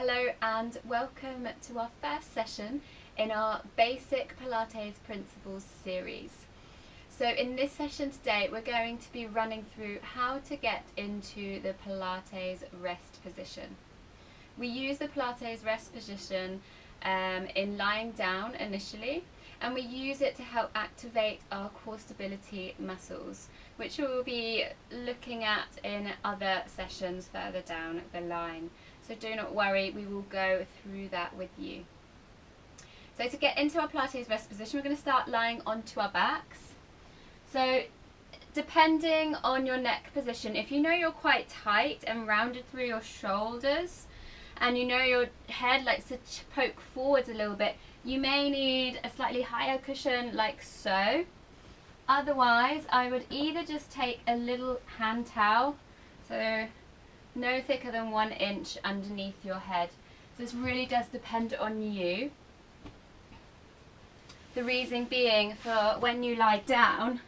Hello and welcome to our first session in our Basic Pilates Principles series. So in this session today we're going to be running through how to get into the Pilates rest position. We use the Pilates rest position in lying down initially, and we use it to help activate our core stability muscles, which we will be looking at in other sessions further down the line. So do not worry, we will go through that with you. So to get into our Pilates rest position, we're going to start lying onto our backs. So depending on your neck position, if you know you're quite tight and rounded through your shoulders, and you know your head likes to poke forwards a little bit, you may need a slightly higher cushion like so. Otherwise, I would either just take a little hand towel, so no thicker than 1 inch underneath your head. So this really does depend on you. The reason being, for when you lie down,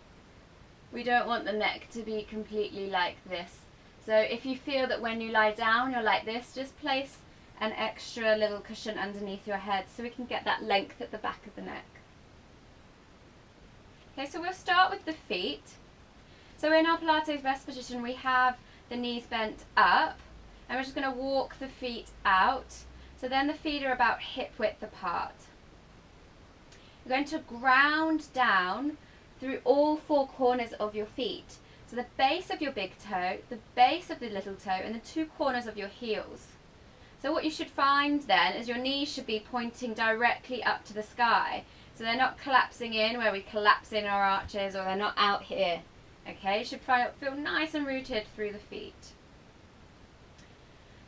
we don't want the neck to be completely like this. So if you feel that when you lie down you're like this, just place an extra little cushion underneath your head so we can get that length at the back of the neck. Okay, so we'll start with the feet. So in our Pilates rest position we have the knees bent up, and we're just going to walk the feet out. So then the feet are about hip width apart. You're going to ground down through all 4 corners of your feet. So the base of your big toe, the base of the little toe, and the 2 corners of your heels. So what you should find then is your knees should be pointing directly up to the sky. So they're not collapsing in where we collapse in our arches, or they're not out here. Okay, you should feel nice and rooted through the feet.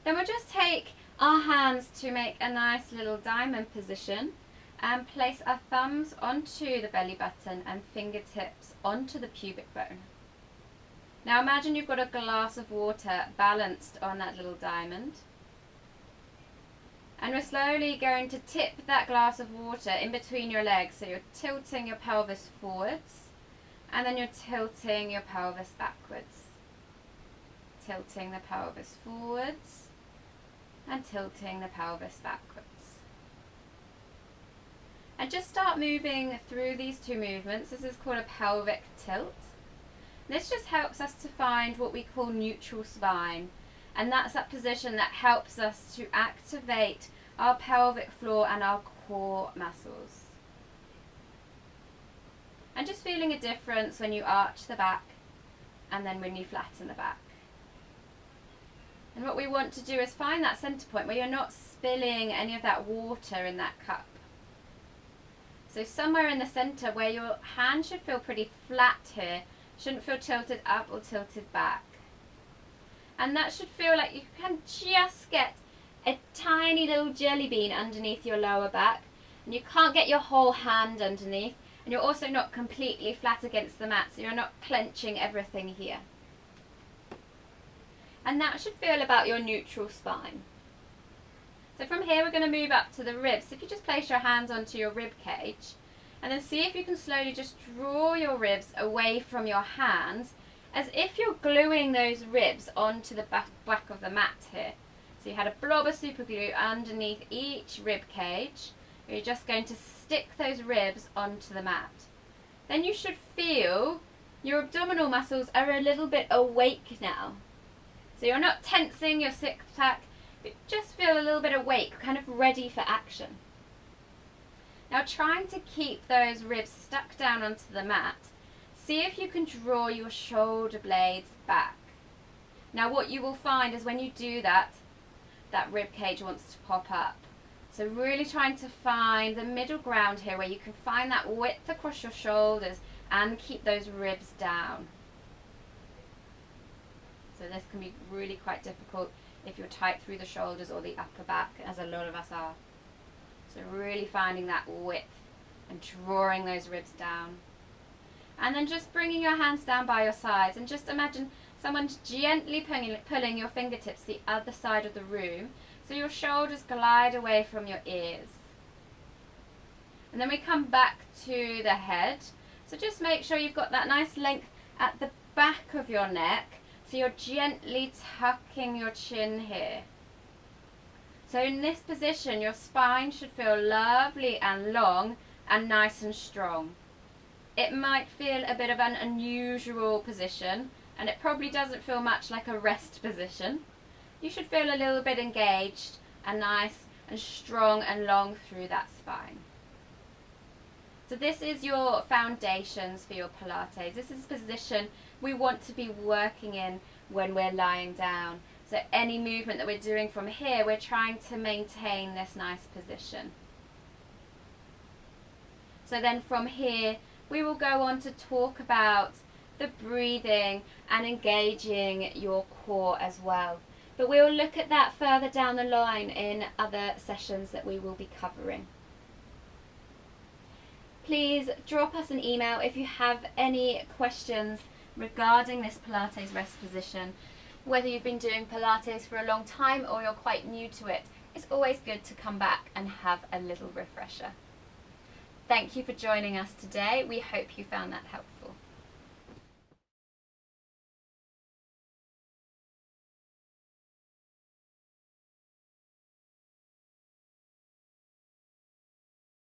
Then we'll just take our hands to make a nice little diamond position and place our thumbs onto the belly button and fingertips onto the pubic bone. Now imagine you've got a glass of water balanced on that little diamond. And we're slowly going to tip that glass of water in between your legs, so you're tilting your pelvis forwards, and then you're tilting your pelvis backwards. Tilting the pelvis forwards and tilting the pelvis backwards. And just start moving through these 2 movements. This is called a pelvic tilt. This just helps us to find what we call neutral spine, and that's that position that helps us to activate our pelvic floor and our core muscles. And just feeling a difference when you arch the back and then when you flatten the back. And what we want to do is find that center point where you're not spilling any of that water in that cup. So somewhere in the center where your hand should feel pretty flat here, shouldn't feel tilted up or tilted back. And that should feel like you can just get a tiny little jelly bean underneath your lower back, and you can't get your whole hand underneath, and you're also not completely flat against the mat, so you're not clenching everything here. And that should feel about your neutral spine. So from here we're going to move up to the ribs. So if you just place your hands onto your rib cage, and then see if you can slowly just draw your ribs away from your hands, as if you're gluing those ribs onto the back of the mat here. So you had a blob of super glue underneath each rib cage. You're just going to stick those ribs onto the mat. Then you should feel your abdominal muscles are a little bit awake now. So you're not tensing your six-pack, but just feel a little bit awake, kind of ready for action. Now trying to keep those ribs stuck down onto the mat, see if you can draw your shoulder blades back. Now what you will find is when you do that, that rib cage wants to pop up. So really trying to find the middle ground here where you can find that width across your shoulders and keep those ribs down. So this can be really quite difficult if you're tight through the shoulders or the upper back, as a lot of us are. So really finding that width and drawing those ribs down. And then just bringing your hands down by your sides, and just imagine someone's gently pulling your fingertips the other side of the room, so your shoulders glide away from your ears. And then we come back to the head. So just make sure you've got that nice length at the back of your neck, so you're gently tucking your chin here. So in this position, your spine should feel lovely and long and nice and strong. It might feel a bit of an unusual position, and it probably doesn't feel much like a rest position. You should feel a little bit engaged and nice and strong and long through that spine. So this is your foundations for your Pilates. This is a position we want to be working in when we're lying down. So any movement that we're doing from here, we're trying to maintain this nice position. So then from here, we will go on to talk about the breathing and engaging your core as well. But we'll look at that further down the line in other sessions that we will be covering. Please drop us an email if you have any questions regarding this Pilates rest position. Whether you've been doing Pilates for a long time or you're quite new to it, it's always good to come back and have a little refresher. Thank you for joining us today. We hope you found that helpful.